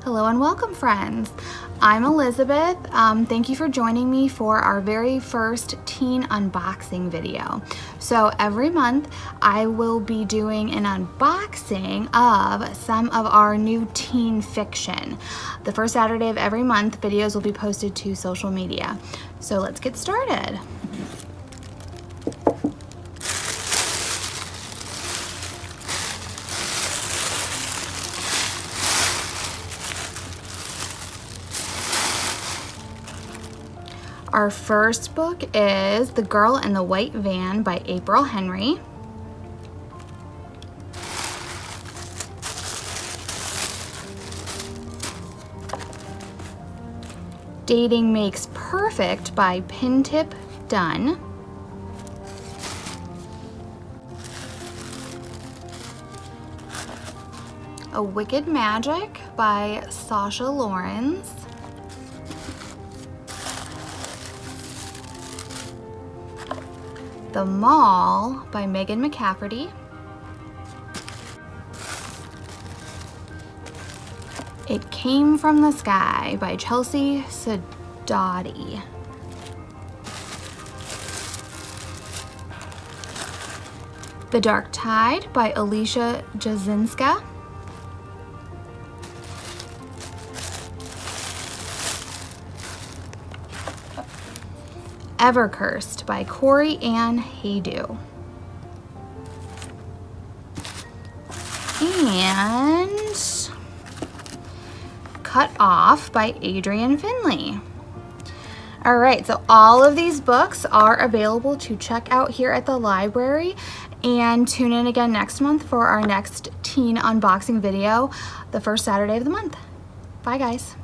Hello and welcome, friends. I'm Elizabeth. Thank you for joining me for our very first teen unboxing video. So every month I will be doing an unboxing of some of our new teen fiction. The first Saturday of every month, videos will be posted to social media. So let's get started. Our first book is The Girl in the White Van by April Henry. Dating Makes Perfect by Pintip Dunn. A Wicked Magic by Sasha Lawrence. The Mall by Megan McCafferty. It Came from the Sky by Chelsea Sadati. The Dark Tide by Alicia Jasinska. Evercursed by Corey Ann Haydu. And Cut Off by Adrian Finley. All right, so all of these books are available to check out here at the library, and tune in again next month for our next teen unboxing video, the first Saturday of the month. Bye, guys.